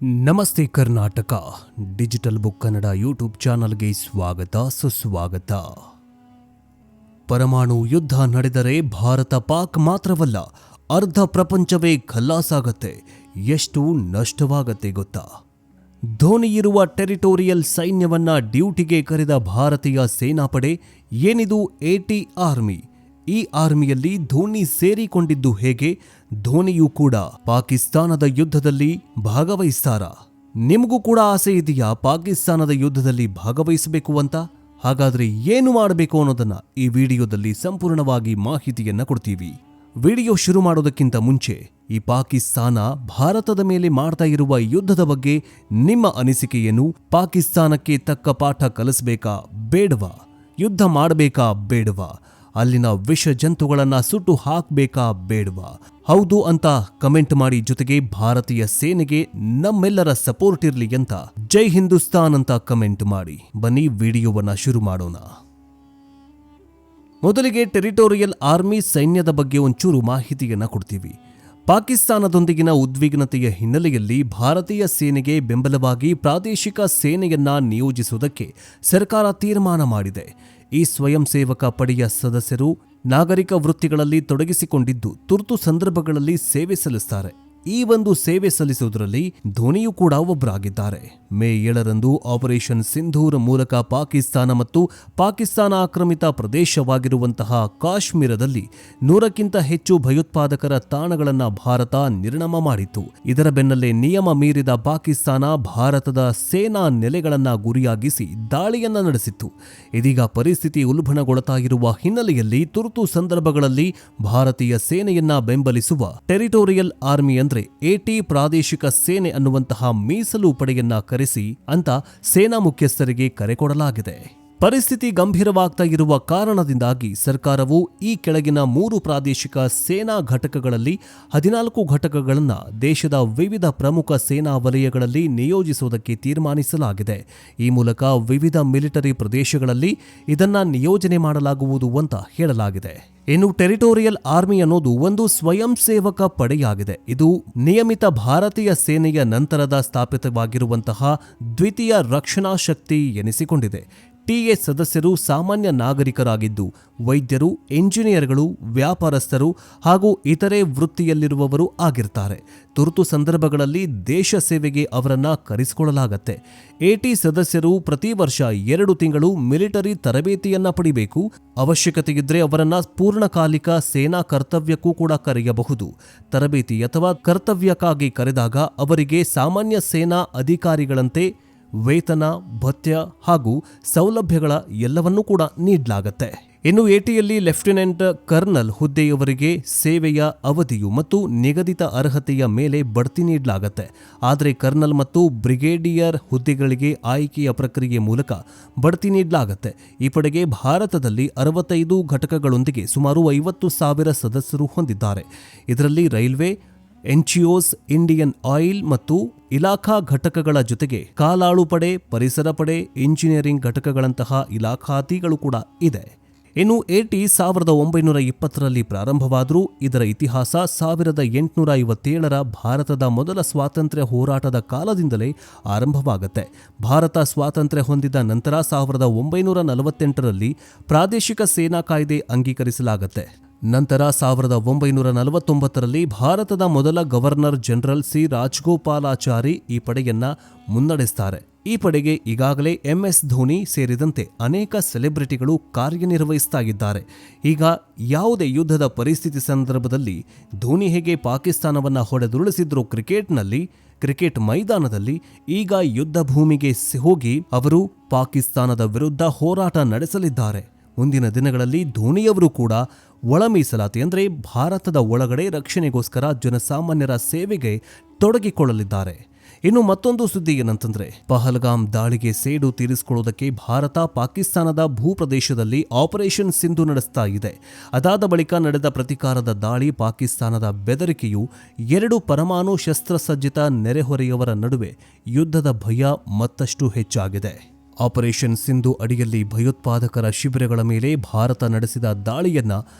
ನಮಸ್ತೆ Karnataka digital book Kannada YouTube ಚಾನಲ್ಗೆ ಸ್ವಾಗತ ಸುಸ್ವಾಗತ. ಪರಮಾಣು ಯುದ್ಧ ನಡೆದರೆ ಭಾರತ ಪಾಕ್ ಮಾತ್ರವಲ್ಲ, ಅರ್ಧ ಪ್ರಪಂಚವೇ ಖಲ್ಲಾಸಾಗತ್ತೆ. ಎಷ್ಟು ನಷ್ಟವಾಗತ್ತೆ ಗೊತ್ತಾ? ಧೋನಿ ಇರುವ ಟೆರಿಟೋರಿಯಲ್ ಸೈನ್ಯವನ್ನ ಡ್ಯೂಟಿಗೆ ಕರೆದ ಭಾರತೀಯ ಸೇನಾಪಡೆ ಏನಿದು AT ಆರ್ಮಿ. ಈ ಆರ್ಮಿಯಲ್ಲಿ ಧೋನಿ ಸೇರಿಕೊಂಡಿದ್ದು ಹೇಗೆ? ಧೋನಿಯೂ ಕೂಡ ಪಾಕಿಸ್ತಾನದ ಯುದ್ಧದಲ್ಲಿ ಭಾಗವಹಿಸ್ತಾರಾ? ನಿಮಗೂ ಕೂಡ ಆಸೆ ಇದೆಯಾ ಪಾಕಿಸ್ತಾನದ ಯುದ್ಧದಲ್ಲಿ ಭಾಗವಹಿಸಬೇಕು ಅಂತ? ಹಾಗಾದ್ರೆ ಏನು ಮಾಡಬೇಕು ಅನ್ನೋದನ್ನ ಈ ವಿಡಿಯೋದಲ್ಲಿ ಸಂಪೂರ್ಣವಾಗಿ ಮಾಹಿತಿಯನ್ನ ಕೊಡ್ತೀವಿ. ವಿಡಿಯೋ ಶುರು ಮಾಡೋದಕ್ಕಿಂತ ಮುಂಚೆ ಈ ಪಾಕಿಸ್ತಾನ ಭಾರತದ ಮೇಲೆ ಮಾಡ್ತಾ ಇರುವ ಯುದ್ಧದ ಬಗ್ಗೆ ನಿಮ್ಮ ಅನಿಸಿಕೆಯನ್ನು, ಪಾಕಿಸ್ತಾನಕ್ಕೆ ತಕ್ಕ ಪಾಠ ಕಲಿಸಬೇಕಾ ಬೇಡವಾ? ಯುದ್ಧ ಮಾಡಬೇಕಾ ಬೇಡವಾ? ಅಲ್ಲಿನ ವಿಷ ಜಂತುಗಳನ್ನ ಸುಟ್ಟು ಹಾಕಬೇಕಾ ಬೇಡವಾ? ಹೌದು ಅಂತ ಕಮೆಂಟ್ ಮಾಡಿ. ಜೊತೆಗೆ ಭಾರತೀಯ ಸೇನೆಗೆ ನಮ್ಮೆಲ್ಲರ ಸಪೋರ್ಟ್ ಇರಲಿ ಅಂತ ಜೈ ಹಿಂದೂಸ್ತಾನ್ ಅಂತ ಕಮೆಂಟ್ ಮಾಡಿ. ಬನ್ನಿ ವಿಡಿಯೋವನ್ನ ಶುರು ಮಾಡೋಣ. ಮೊದಲಿಗೆ ಟೆರಿಟೋರಿಯಲ್ ಆರ್ಮಿ ಸೈನ್ಯದ ಬಗ್ಗೆ ಒಂಚೂರು ಮಾಹಿತಿಯನ್ನ ಕೊಡ್ತೀವಿ. ಪಾಕಿಸ್ತಾನದೊಂದಿಗಿನ ಉದ್ವಿಗ್ನತೆಯ ಹಿನ್ನೆಲೆಯಲ್ಲಿ ಭಾರತೀಯ ಸೇನೆಗೆ ಬೆಂಬಲವಾಗಿ ಪ್ರಾದೇಶಿಕ ಸೇನೆಯನ್ನ ನಿಯೋಜಿಸುವುದಕ್ಕೆ ಸರ್ಕಾರ ತೀರ್ಮಾನ ಮಾಡಿದೆ. ಈ ಸ್ವಯಂ ಸೇವಕ ಪಡೆಯ ಸದಸ್ಯರು ನಾಗರಿಕ ವೃತ್ತಿಗಳಲ್ಲಿ ತೊಡಗಿಸಿಕೊಂಡಿದ್ದು ತುರ್ತು ಸಂದರ್ಭಗಳಲ್ಲಿ ಸೇವೆ ಸಲ್ಲಿಸುತ್ತಾರೆ. ಈ ಒಂದು ಸೇವೆ ಸಲ್ಲಿಸುವುದರಲ್ಲಿ ಧೋನಿಯೂ ಕೂಡ ಒಬ್ಬರಾಗಿದ್ದಾರೆ. ಮೇ 7ರಂದು ಆಪರೇಷನ್ ಸಿಂಧೂರ್ ಮೂಲಕ ಪಾಕಿಸ್ತಾನ ಮತ್ತು ಪಾಕಿಸ್ತಾನ ಆಕ್ರಮಿತ ಪ್ರದೇಶವಾಗಿರುವಂತಹ ಕಾಶ್ಮೀರದಲ್ಲಿ 100ಕ್ಕಿಂತ ಹೆಚ್ಚು ಭಯೋತ್ಪಾದಕರ ತಾಣಗಳನ್ನು ಭಾರತ ನಿರ್ನಾಮ ಮಾಡಿತ್ತು. ಇದರ ಬೆನ್ನಲ್ಲೇ ನಿಯಮ ಮೀರಿದ ಪಾಕಿಸ್ತಾನ ಭಾರತದ ಸೇನಾ ನೆಲೆಗಳನ್ನು ಗುರಿಯಾಗಿಸಿ ದಾಳಿಯನ್ನ ನಡೆಸಿತ್ತು. ಇದೀಗ ಪರಿಸ್ಥಿತಿ ಉಲ್ಬಣಗೊಳ್ತಾ ಇರುವ ಹಿನ್ನೆಲೆಯಲ್ಲಿ ತುರ್ತು ಸಂದರ್ಭಗಳಲ್ಲಿ ಭಾರತೀಯ ಸೇನೆಯನ್ನ ಬೆಂಬಲಿಸುವ ಟೆರಿಟೋರಿಯಲ್ ಆರ್ಮಿ ಅಂದ್ರೆ AT ಪ್ರಾದೇಶಿಕ ಸೇನೆ ಅನ್ನುವಂತಹ ಮೀಸಲು ಪಡೆಯನ್ನ ಕರೆಸಿ ಅಂತ ಸೇನಾ ಮುಖ್ಯಸ್ಥರಿಗೆ ಕರೆ ಕೊಡಲಾಗಿದೆ. ಪರಿಸ್ಥಿತಿ ಗಂಭೀರವಾಗ್ತಾ ಇರುವ ಕಾರಣದಿಂದಾಗಿ ಸರ್ಕಾರವು ಈ ಕೆಳಗಿನ 3 ಪ್ರಾದೇಶಿಕ ಸೇನಾ ಘಟಕಗಳಲ್ಲಿ 14 ಘಟಕಗಳನ್ನು ದೇಶದ ವಿವಿಧ ಪ್ರಮುಖ ಸೇನಾ ವಲಯಗಳಲ್ಲಿ ನಿಯೋಜಿಸುವುದಕ್ಕೆ ತೀರ್ಮಾನಿಸಲಾಗಿದೆ. ಈ ಮೂಲಕ ವಿವಿಧ ಮಿಲಿಟರಿ ಪ್ರದೇಶಗಳಲ್ಲಿ ಇದನ್ನ ನಿಯೋಜನೆ ಮಾಡಲಾಗುವುದು ಅಂತ ಹೇಳಲಾಗಿದೆ. ಇನ್ನು ಟೆರಿಟೋರಿಯಲ್ ಆರ್ಮಿ ಅನ್ನೋದು ಒಂದು ಸ್ವಯಂ ಸೇವಕ ಪಡೆಯಾಗಿದೆ. ಇದು ನಿಯಮಿತ ಭಾರತೀಯ ಸೇನೆಯ ನಂತರದ ಸ್ಥಾಪಿತವಾಗಿರುವಂತಹ ದ್ವಿತೀಯ ರಕ್ಷಣಾ ಶಕ್ತಿ ಎನಿಸಿಕೊಂಡಿದೆ. TA ಸದಸ್ಯರು ಸಾಮಾನ್ಯ ನಾಗರಿಕರಾಗಿದ್ದು ವೈದ್ಯರು, ಎಂಜಿನಿಯರ್ಗಳು, ವ್ಯಾಪಾರಸ್ಥರು ಹಾಗೂ ಇತರೆ ವೃತ್ತಿಯಲ್ಲಿರುವವರು ಆಗಿರ್ತಾರೆ. ತುರ್ತು ಸಂದರ್ಭಗಳಲ್ಲಿ ದೇಶ ಸೇವೆಗೆ ಅವರನ್ನ ಕರೆಸಿಕೊಳ್ಳಲಾಗತ್ತೆ. AT ಸದಸ್ಯರು ಪ್ರತಿ ವರ್ಷ 2 ತಿಂಗಳು ಮಿಲಿಟರಿ ತರಬೇತಿಯನ್ನ ಪಡಿಬೇಕು. ಅವಶ್ಯಕತೆಯಿದ್ರೆ ಅವರನ್ನ ಪೂರ್ಣಕಾಲಿಕ ಸೇನಾ ಕರ್ತವ್ಯಕ್ಕೂ ಕೂಡ ಕರೆಯಬಹುದು. ತರಬೇತಿ ಅಥವಾ ಕರ್ತವ್ಯಕ್ಕಾಗಿ ಕರೆದಾಗ ಅವರಿಗೆ ಸಾಮಾನ್ಯ ಸೇನಾ ಅಧಿಕಾರಿಗಳಂತೆ ವೇತನ, ಭತ್ಯ ಹಾಗೂ ಸೌಲಭ್ಯಗಳ ಎಲ್ಲವನ್ನೂ ಕೂಡ ನೀಡಲಾಗುತ್ತೆ. ಇನ್ನು ATಯಲ್ಲಿ ಲೆಫ್ಟಿನೆಂಟ್ ಕರ್ನಲ್ ಹುದ್ದೆಯವರಿಗೆ ಸೇವೆಯ ಅವಧಿಯು ಮತ್ತು ನಿಗದಿತ ಅರ್ಹತೆಯ ಮೇಲೆ ಬಡ್ತಿ ನೀಡಲಾಗುತ್ತೆ. ಆದರೆ ಕರ್ನಲ್ ಮತ್ತು ಬ್ರಿಗೇಡಿಯರ್ ಹುದ್ದೆಗಳಿಗೆ ಆಯ್ಕೆಯ ಪ್ರಕ್ರಿಯೆ ಮೂಲಕ ಬಡ್ತಿ ನೀಡಲಾಗುತ್ತೆ. ಈ ಪಡೆಗೆ ಭಾರತದಲ್ಲಿ 65 ಘಟಕಗಳೊಂದಿಗೆ ಸುಮಾರು 50,000 ಸದಸ್ಯರು ಹೊಂದಿದ್ದಾರೆ. ಇದರಲ್ಲಿ ರೈಲ್ವೆ, NGOs, ಇಂಡಿಯನ್ ಆಯಿಲ್ ಮತ್ತು ಇಲಾಖಾ ಘಟಕಗಳ ಜೊತೆಗೆ ಕಾಲಾಳು ಪಡೆ, ಪರಿಸರ ಪಡೆ, ಇಂಜಿನಿಯರಿಂಗ್ ಘಟಕಗಳಂತಹ ಇಲಾಖಾತಿಗಳು ಕೂಡ ಇದೆ. ಇನ್ನು AT 1920ರಲ್ಲಿ ಪ್ರಾರಂಭವಾದರೂ ಇದರ ಇತಿಹಾಸ 1857ರ ಭಾರತದ ಮೊದಲ ಸ್ವಾತಂತ್ರ್ಯ ಹೋರಾಟದ ಕಾಲದಿಂದಲೇ ಆರಂಭವಾಗುತ್ತೆ. ಭಾರತ ಸ್ವಾತಂತ್ರ್ಯ ಹೊಂದಿದ ನಂತರ 1948ರಲ್ಲಿ ಪ್ರಾದೇಶಿಕ ಸೇನಾ ಕಾಯ್ದೆ ಅಂಗೀಕರಿಸಲಾಗುತ್ತೆ. ನಂತರ 1949ರಲ್ಲಿ ಭಾರತದ ಮೊದಲ ಗವರ್ನರ್ ಜನರಲ್ C. ರಾಜಗೋಪಾಲಾಚಾರಿ ಈ ಪಡೆಯನ್ನ ಮುನ್ನಡೆಸ್ತಾರೆ. ಈ ಪಡೆಗೆ ಈಗಾಗಲೇ MS ಧೋನಿ ಸೇರಿದಂತೆ ಅನೇಕ ಸೆಲೆಬ್ರಿಟಿಗಳು ಕಾರ್ಯನಿರ್ವಹಿಸ್ತಾ ಇದ್ದಾರೆ. ಈಗ ಯಾವುದೇ ಯುದ್ಧದ ಪರಿಸ್ಥಿತಿ ಸಂದರ್ಭದಲ್ಲಿ ಧೋನಿ ಹೇಗೆ ಪಾಕಿಸ್ತಾನವನ್ನ ಹೊಡೆದುರುಳಿಸಿದ್ರು ಕ್ರಿಕೆಟ್ ಮೈದಾನದಲ್ಲಿ, ಈಗ ಯುದ್ಧ ಭೂಮಿಗೆ ಹೋಗಿ ಅವರು ಪಾಕಿಸ್ತಾನದ ವಿರುದ್ಧ ಹೋರಾಟ ನಡೆಸಲಿದ್ದಾರೆ. ಮುಂದಿನ ದಿನಗಳಲ್ಲಿ ಧೋನಿಯವರು ಕೂಡ ಒಳ ಮೀಸಲಾತಿ ಅಂದರೆ ಭಾರತದ ಒಳಗಡೆ ರಕ್ಷಣೆಗೋಸ್ಕರ ಜನಸಾಮಾನ್ಯರ ಸೇವೆಗೆ ತೊಡಗಿಕೊಳ್ಳಲಿದ್ದಾರೆ. ಇನ್ನು ಮತ್ತೊಂದು ಸುದ್ದಿ ಏನಂತಂದ್ರೆ, ಪಹಲ್ಗಾಮ್ ದಾಳಿಗೆ ಸೇಡು ತೀರಿಸಿಕೊಳ್ಳುವುದಕ್ಕೆ ಭಾರತ ಪಾಕಿಸ್ತಾನದ ಭೂಪ್ರದೇಶದಲ್ಲಿ ಆಪರೇಷನ್ ಸಿಂಧು ನಡೆಸ್ತಾ ಇದೆ. ಅದಾದ ಬಳಿಕ ನಡೆದ ಪ್ರತೀಕಾರದ ದಾಳಿ, ಪಾಕಿಸ್ತಾನದ ಬೆದರಿಕೆಯು 2 ಪರಮಾಣು ಶಸ್ತ್ರಸಜ್ಜಿತ ನೆರೆಹೊರೆಯವರ ನಡುವೆ ಯುದ್ಧದ ಭಯ ಮತ್ತಷ್ಟು ಹೆಚ್ಚಾಗಿದೆ. ಆಪರೇಷನ್ ಸಿಂಧು ಅಡಿಯಲ್ಲಿ ಭಯೋತ್ಪಾದಕರ ಶಿಬಿರಗಳ ಮೇಲೆ ಭಾರತ ನಡೆಸಿದ ದಾಳಿಯನ್ನ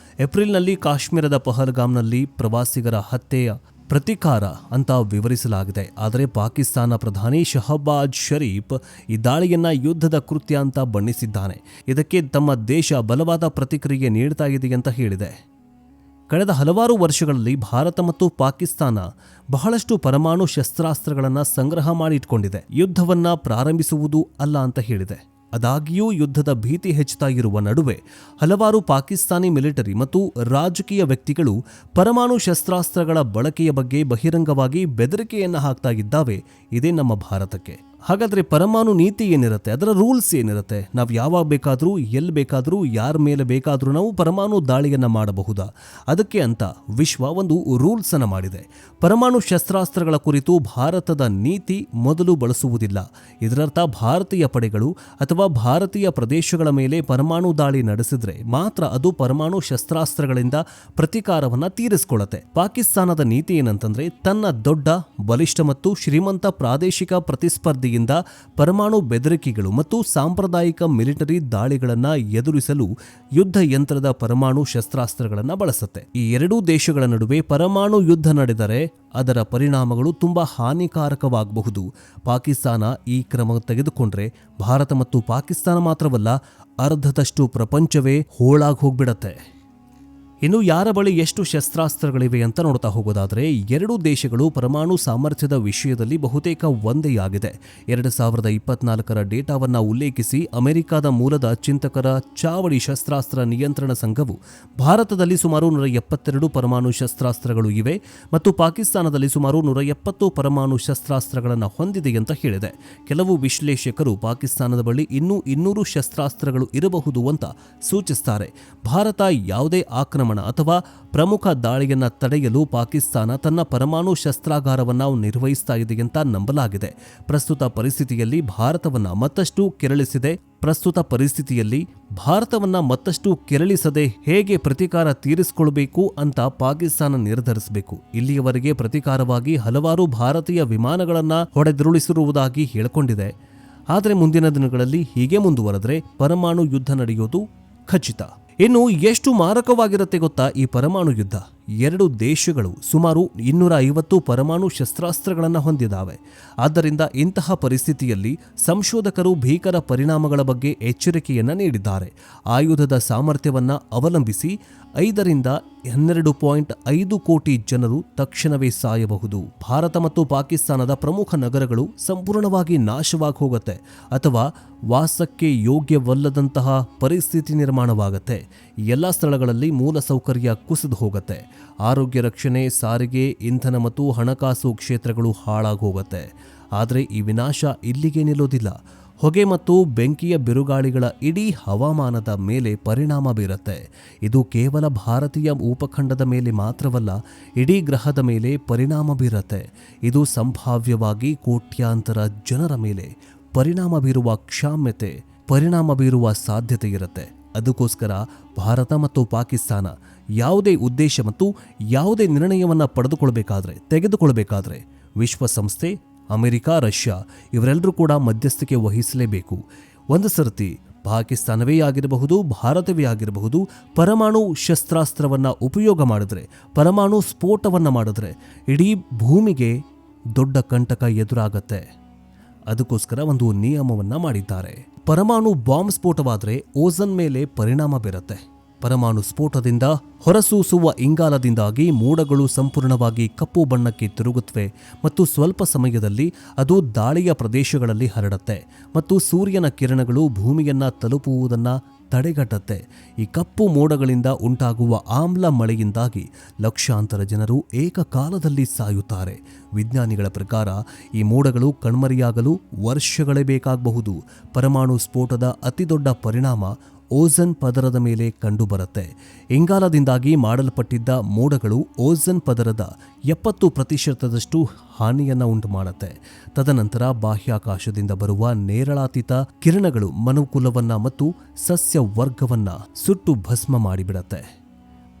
ಏಪ್ರಿಲ್ನಲ್ಲಿ ಕಾಶ್ಮೀರದ ಪಹಲ್ಗಾಮ್ನಲ್ಲಿ ಪ್ರವಾಸಿಗರ ಹತ್ಯೆಯ ಪ್ರತೀಕಾರ ಅಂತ ವಿವರಿಸಲಾಗಿದೆ. ಆದರೆ ಪಾಕಿಸ್ತಾನ ಪ್ರಧಾನಿ ಶಹಬಾಜ್ ಶರೀಫ್ ಈ ದಾಳಿಯನ್ನ ಯುದ್ಧದ ಕೃತ್ಯ ಅಂತ ಬಣ್ಣಿಸಿದ್ದಾನೆ. ಇದಕ್ಕೆ ತಮ್ಮ ದೇಶ ಬಲವಾದ ಪ್ರತಿಕ್ರಿಯೆ ನೀಡ್ತಾ ಇದೆ ಅಂತ ಹೇಳಿದೆ. ಕಳೆದ ಹಲವಾರು ವರ್ಷಗಳಲ್ಲಿ ಭಾರತ ಮತ್ತು ಪಾಕಿಸ್ತಾನ ಬಹಳಷ್ಟು ಪರಮಾಣು ಶಸ್ತ್ರಾಸ್ತ್ರಗಳನ್ನು ಸಂಗ್ರಹ ಮಾಡಿಟ್ಕೊಂಡಿದೆ. ಯುದ್ಧವನ್ನ ಪ್ರಾರಂಭಿಸುವುದು ಅಲ್ಲ ಅಂತ ಹೇಳಿದೆ. ಆದಾಗ್ಯೂ ಯುದ್ಧದ ಭೀತಿ ಹೆಚ್ಚುತ್ತಾ ಇರುವ ನಡುವೆ ಹಲವಾರು ಪಾಕಿಸ್ತಾನಿ ಮಿಲಿಟರಿ ಮತ್ತು ರಾಜಕೀಯ ವ್ಯಕ್ತಿಗಳು ಪರಮಾಣು ಶಸ್ತ್ರಾಸ್ತ್ರಗಳ ಬಳಕೆಯ ಬಗ್ಗೆ ಬಹಿರಂಗವಾಗಿ ಬೆದರಿಕೆಯನ್ನು ಹಾಕ್ತಾ ಇದ್ದಾವೆ. ಇದೇ ನಮ್ಮ ಭಾರತಕ್ಕೆ. ಹಾಗಾದರೆ ಪರಮಾಣು ನೀತಿ ಏನಿರುತ್ತೆ, ಅದರ ರೂಲ್ಸ್ ಏನಿರುತ್ತೆ? ನಾವು ಯಾವಾಗ ಬೇಕಾದರೂ ಎಲ್ಲಿ ಬೇಕಾದರೂ ಯಾರ ಮೇಲೆ ಬೇಕಾದರೂ ನಾವು ಪರಮಾಣು ದಾಳಿಯನ್ನು ಮಾಡಬಹುದಾ? ಅದಕ್ಕೆ ಅಂತ ವಿಶ್ವ ಒಂದು ರೂಲ್ಸ್ ಅನ್ನು ಮಾಡಿದೆ. ಪರಮಾಣು ಶಸ್ತ್ರಾಸ್ತ್ರಗಳ ಕುರಿತು ಭಾರತದ ನೀತಿ ಮೊದಲು ಬಳಸುವುದಿಲ್ಲ. ಇದರರ್ಥ ಭಾರತೀಯ ಪಡೆಗಳು ಅಥವಾ ಭಾರತೀಯ ಪ್ರದೇಶಗಳ ಮೇಲೆ ಪರಮಾಣು ದಾಳಿ ನಡೆಸಿದ್ರೆ ಮಾತ್ರ ಅದು ಪರಮಾಣು ಶಸ್ತ್ರಾಸ್ತ್ರಗಳಿಂದ ಪ್ರತೀಕಾರವನ್ನು ತೀರಿಸಿಕೊಳ್ಳುತ್ತೆ. ಪಾಕಿಸ್ತಾನದ ನೀತಿ ಏನಂತಂದ್ರೆ, ತನ್ನ ದೊಡ್ಡ, ಬಲಿಷ್ಠ ಮತ್ತು ಶ್ರೀಮಂತ ಪ್ರಾದೇಶಿಕ ಪ್ರತಿಸ್ಪರ್ಧಿ ಪರಮಾಣು ಬೆದರಿಕೆಗಳು ಮತ್ತು ಸಾಂಪ್ರದಾಯಿಕ ಮಿಲಿಟರಿ ದಾಳಿಗಳನ್ನು ಎದುರಿಸಲು ಯುದ್ಧ ಯಂತ್ರದ ಪರಮಾಣು ಶಸ್ತ್ರಾಸ್ತ್ರಗಳನ್ನು ಬಳಸುತ್ತೆ. ಈ ಎರಡೂ ದೇಶಗಳ ನಡುವೆ ಪರಮಾಣು ಯುದ್ಧ ನಡೆದರೆ ಅದರ ಪರಿಣಾಮಗಳು ತುಂಬಾ ಹಾನಿಕಾರಕವಾಗಬಹುದು. ಪಾಕಿಸ್ತಾನ ಈ ಕ್ರಮ ತೆಗೆದುಕೊಂಡ್ರೆ ಭಾರತ ಮತ್ತು ಪಾಕಿಸ್ತಾನ ಮಾತ್ರವಲ್ಲ, ಅರ್ಧದಷ್ಟು ಪ್ರಪಂಚವೇ ಹೋಳಾಗಿ ಹೋಗ್ಬಿಡತ್ತೆ. ಇನ್ನು ಯಾರ ಬಳಿ ಎಷ್ಟು ಶಸ್ತ್ರಾಸ್ತ್ರಗಳಿವೆ ಅಂತ ನೋಡ್ತಾ ಹೋಗೋದಾದರೆ, ಎರಡೂ ದೇಶಗಳು ಪರಮಾಣು ಸಾಮರ್ಥ್ಯದ ವಿಷಯದಲ್ಲಿ ಬಹುತೇಕ ಒಂದೇ ಆಗಿದೆ. 2024ರ ಡೇಟಾವನ್ನು ಉಲ್ಲೇಖಿಸಿ ಅಮೆರಿಕದ ಮೂಲದ ಚಿಂತಕರ ಚಾವಡಿ ಶಸ್ತ್ರಾಸ್ತ್ರ ನಿಯಂತ್ರಣ ಸಂಘವು ಭಾರತದಲ್ಲಿ ಸುಮಾರು 172 ಪರಮಾಣು ಶಸ್ತ್ರಾಸ್ತ್ರಗಳು ಇವೆ ಮತ್ತು ಪಾಕಿಸ್ತಾನದಲ್ಲಿ ಸುಮಾರು 170 ಪರಮಾಣು ಶಸ್ತ್ರಾಸ್ತ್ರಗಳನ್ನು ಹೊಂದಿದೆ ಅಂತ ಹೇಳಿದೆ. ಕೆಲವು ವಿಶ್ಲೇಷಕರು ಪಾಕಿಸ್ತಾನದ ಬಳಿ ಇನ್ನೂ 200 ಶಸ್ತ್ರಾಸ್ತ್ರಗಳು ಇರಬಹುದು ಅಂತ ಸೂಚಿಸುತ್ತಾರೆ. ಭಾರತ ಯಾವುದೇ ಆಕ್ರಮಣ ಅಥವಾ ಪ್ರಮುಖ ದಾಳಿಯನ್ನ ತಡೆಯಲು ಪಾಕಿಸ್ತಾನ ತನ್ನ ಪರಮಾಣು ಶಸ್ತ್ರಾಗಾರವನ್ನು ನಿರ್ವಹಿಸ್ತಾ ಇದೆ ಅಂತ ನಂಬಲಾಗಿದೆ. ಪ್ರಸ್ತುತ ಪರಿಸ್ಥಿತಿಯಲ್ಲಿ ಭಾರತವನ್ನ ಮತ್ತಷ್ಟು ಕೆರಳಿಸದೆ ಹೇಗೆ ಪ್ರತೀಕಾರ ತೀರಿಸಿಕೊಳ್ಳಬೇಕು ಅಂತ ಪಾಕಿಸ್ತಾನ ನಿರ್ಧರಿಸಬೇಕು. ಇಲ್ಲಿಯವರೆಗೆ ಪ್ರತೀಕಾರವಾಗಿ ಹಲವಾರು ಭಾರತೀಯ ವಿಮಾನಗಳನ್ನ ಹೊಡೆದುರುಳಿಸಿರುವುದಾಗಿ ಹೇಳಿಕೊಂಡಿದೆ. ಆದರೆ ಮುಂದಿನ ದಿನಗಳಲ್ಲಿ ಹೀಗೆ ಮುಂದುವರೆದರೆ ಪರಮಾಣು ಯುದ್ಧ ನಡೆಯೋದು ಖಚಿತ. ಇನ್ನು ಎಷ್ಟು ಮಾರಕವಾಗಿರುತ್ತೆ ಗೊತ್ತಾ ಈ ಪರಮಾಣು ಯುದ್ಧ? ಎರಡು ದೇಶಗಳು ಸುಮಾರು 250 ಪರಮಾಣು ಶಸ್ತ್ರಾಸ್ತ್ರಗಳನ್ನು ಹೊಂದಿದ್ದಾವೆ. ಆದ್ದರಿಂದ ಇಂತಹ ಪರಿಸ್ಥಿತಿಯಲ್ಲಿ ಸಂಶೋಧಕರು ಭೀಕರ ಪರಿಣಾಮಗಳ ಬಗ್ಗೆ ಎಚ್ಚರಿಕೆಯನ್ನು ನೀಡಿದ್ದಾರೆ. ಆಯುಧದ ಸಾಮರ್ಥ್ಯವನ್ನು ಅವಲಂಬಿಸಿ 5 ರಿಂದ 12.5 ಕೋಟಿ ಜನರು ತಕ್ಷಣವೇ ಸಾಯಬಹುದು. ಭಾರತ ಮತ್ತು ಪಾಕಿಸ್ತಾನದ ಪ್ರಮುಖ ನಗರಗಳು ಸಂಪೂರ್ಣವಾಗಿ ನಾಶವಾಗಿ ಹೋಗುತ್ತೆ ಅಥವಾ ವಾಸಕ್ಕೆ ಯೋಗ್ಯವಲ್ಲದಂತಹ ಪರಿಸ್ಥಿತಿ ನಿರ್ಮಾಣವಾಗುತ್ತೆ. ಎಲ್ಲ ಸ್ಥಳಗಳಲ್ಲಿ ಮೂಲಸೌಕರ್ಯ ಕುಸಿದು ಹೋಗುತ್ತೆ. ಆರೋಗ್ಯ ರಕ್ಷಣೆ, ಸಾರಿಗೆ, ಇಂಧನ ಮತ್ತು ಹಣಕಾಸು ಕ್ಷೇತ್ರಗಳು ಹಾಳಾಗಿ ಹೋಗುತ್ತೆ. ಆದರೆ ಈ ವಿನಾಶ ಇಲ್ಲಿಗೆ ನಿಲ್ಲೋದಿಲ್ಲ. ಹೊಗೆ ಮತ್ತು ಬೆಂಕಿಯ ಬಿರುಗಾಳಿಗಳ ಇಡೀ ಹವಾಮಾನದ ಮೇಲೆ ಪರಿಣಾಮ ಬೀರುತ್ತೆ. ಇದು ಕೇವಲ ಭಾರತೀಯ ಉಪಖಂಡದ ಮೇಲೆ ಮಾತ್ರವಲ್ಲ, ಇಡೀ ಗ್ರಹದ ಮೇಲೆ ಪರಿಣಾಮ ಬೀರುತ್ತೆ. ಇದು ಸಂಭಾವ್ಯವಾಗಿ ಕೋಟ್ಯಾಂತರ ಜನರ ಮೇಲೆ ಪರಿಣಾಮ ಬೀರುವ ಸಾಧ್ಯತೆ ಇರುತ್ತೆ. ಅದಕ್ಕೋಸ್ಕರ ಭಾರತ ಮತ್ತು ಪಾಕಿಸ್ತಾನ ಯಾವುದೇ ಉದ್ದೇಶ ಮತ್ತು ಯಾವುದೇ ನಿರ್ಣಯವನ್ನು ತೆಗೆದುಕೊಳ್ಬೇಕಾದ್ರೆ ವಿಶ್ವಸಂಸ್ಥೆ, ಅಮೆರಿಕ, ರಷ್ಯಾ ಇವರೆಲ್ಲರೂ ಕೂಡ ಮಧ್ಯಸ್ಥಿಕೆ ವಹಿಸಲೇಬೇಕು. ಒಂದು ಸರ್ತಿ ಪಾಕಿಸ್ತಾನವೇ ಆಗಿರಬಹುದು, ಭಾರತವೇ ಆಗಿರಬಹುದು, ಪರಮಾಣು ಶಸ್ತ್ರಾಸ್ತ್ರವನ್ನು ಉಪಯೋಗ ಮಾಡಿದ್ರೆ, ಪರಮಾಣು ಸ್ಫೋಟವನ್ನು ಮಾಡಿದ್ರೆ ಇಡೀ ಭೂಮಿಗೆ ದೊಡ್ಡ ಕಂಟಕ ಎದುರಾಗತ್ತೆ. ಅದಕ್ಕೋಸ್ಕರ ಒಂದು ನಿಯಮವನ್ನ ಮಾಡಿದ್ದಾರೆ. ಪರಮಾಣು ಬಾಂಬ್ ಸ್ಫೋಟವಾದರೆ ಓಝೋನ್ ಮೇಲೆ ಪರಿಣಾಮ ಬೀರುತ್ತೆ. ಪರಮಾಣು ಸ್ಫೋಟದಿಂದ ಹೊರಸೂಸುವ ಇಂಗಾಲದಿಂದಾಗಿ ಮೋಡಗಳು ಸಂಪೂರ್ಣವಾಗಿ ಕಪ್ಪು ಬಣ್ಣಕ್ಕೆ ತಿರುಗುತ್ತವೆ ಮತ್ತು ಸ್ವಲ್ಪ ಸಮಯದಲ್ಲಿ ಅದು ದಾಳಿಯ ಪ್ರದೇಶಗಳಲ್ಲಿ ಹರಡುತ್ತೆ ಮತ್ತು ಸೂರ್ಯನ ಕಿರಣಗಳು ಭೂಮಿಯನ್ನ ತಲುಪುವುದನ್ನು ತಡೆಗಟ್ಟುತ್ತೆ. ಈ ಕಪ್ಪು ಮೋಡಗಳಿಂದ ಉಂಟಾಗುವ ಆಮ್ಲ ಮಳೆಯಿಂದಾಗಿ ಲಕ್ಷಾಂತರ ಜನರು ಏಕಕಾಲದಲ್ಲಿ ಸಾಯುತ್ತಾರೆ. ವಿಜ್ಞಾನಿಗಳ ಪ್ರಕಾರ ಈ ಮೋಡಗಳು ಕಣ್ಮರೆಯಾಗಲು ವರ್ಷಗಳೇ ಬೇಕಾಗಬಹುದು. ಪರಮಾಣು ಸ್ಫೋಟದ ಅತಿದೊಡ್ಡ ಪರಿಣಾಮ ಓಝೋನ್ ಪದರದ ಮೇಲೆ ಕಂಡುಬರುತ್ತೆ. ಇಂಗಾಲದಿಂದಾಗಿ ಮಾಡಲ್ಪಟ್ಟಿದ್ದ ಮೋಡಗಳು ಓಝೋನ್ ಪದರದ 70% ಹಾನಿಯನ್ನು ಉಂಟು ಮಾಡುತ್ತೆ. ತದನಂತರ ಬಾಹ್ಯಾಕಾಶದಿಂದ ಬರುವ ನೇರಳಾತೀತ ಕಿರಣಗಳು ಮನುಕುಲವನ್ನ ಮತ್ತು ಸಸ್ಯ ವರ್ಗವನ್ನ ಸುಟ್ಟು ಭಸ್ಮ ಮಾಡಿಬಿಡತ್ತೆ.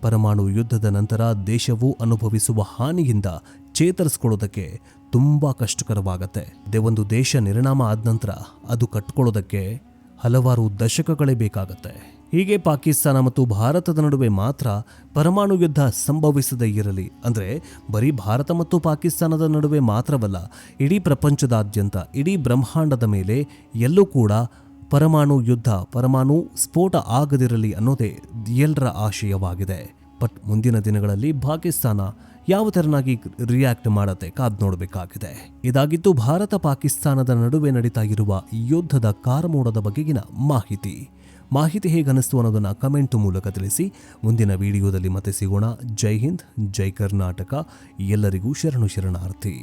ಪರಮಾಣು ಯುದ್ಧದ ನಂತರ ದೇಶವು ಅನುಭವಿಸುವ ಹಾನಿಯಿಂದ ಚೇತರಿಸಿಕೊಳ್ಳೋದಕ್ಕೆ ತುಂಬಾ ಕಷ್ಟಕರವಾಗತ್ತೆ. ಒಂದು ದೇಶ ನಿರ್ನಾಮ ಆದ ನಂತರ ಅದು ಕಟ್ಟಿಕೊಳ್ಳೋದಕ್ಕೆ ಹಲವಾರು ದಶಕಗಳೇ ಬೇಕಾಗತ್ತೆ. ಹೀಗೆ ಪಾಕಿಸ್ತಾನ ಮತ್ತು ಭಾರತದ ನಡುವೆ ಮಾತ್ರ ಪರಮಾಣು ಯುದ್ಧ ಸಂಭವಿಸದೇ ಇರಲಿ, ಅಂದರೆ ಬರೀ ಭಾರತ ಮತ್ತು ಪಾಕಿಸ್ತಾನದ ನಡುವೆ ಮಾತ್ರವಲ್ಲ, ಇಡೀ ಪ್ರಪಂಚದಾದ್ಯಂತ, ಇಡೀ ಬ್ರಹ್ಮಾಂಡದ ಮೇಲೆ ಎಲ್ಲೂ ಕೂಡ ಪರಮಾಣು ಯುದ್ಧ, ಪರಮಾಣು ಸ್ಫೋಟ ಆಗದಿರಲಿ ಅನ್ನೋದೇ ಎಲ್ಲರ ಆಶಯವಾಗಿದೆ. ಬಟ್ ಮುಂದಿನ ದಿನಗಳಲ್ಲಿ ಪಾಕಿಸ್ತಾನ ಯಾವ ತೆರನಾಗಿ ರಿಯಾಕ್ಟ್ ಮಾಡತ್ತೆ ಕಾದ್ ನೋಡಬೇಕಾಗಿದೆ. ಇದಾಗಿತ್ತು ಭಾರತ ಪಾಕಿಸ್ತಾನದ ನಡುವೆ ನಡೀತಾ ಇರುವ ಯುದ್ಧದ ಕಾರಮೋಡದ ಬಗೆಗಿನ ಮಾಹಿತಿ ಹೇಗನ್ನಿಸ್ತು ಅನ್ನೋದನ್ನ ಕಮೆಂಟ್ ಮೂಲಕ ತಿಳಿಸಿ. ಮುಂದಿನ ವಿಡಿಯೋದಲ್ಲಿ ಮತ್ತೆ ಸಿಗೋಣ. ಜೈ ಹಿಂದ್, ಜೈ ಕರ್ನಾಟಕ. ಎಲ್ಲರಿಗೂ ಶರಣಾರ್ಥಿ.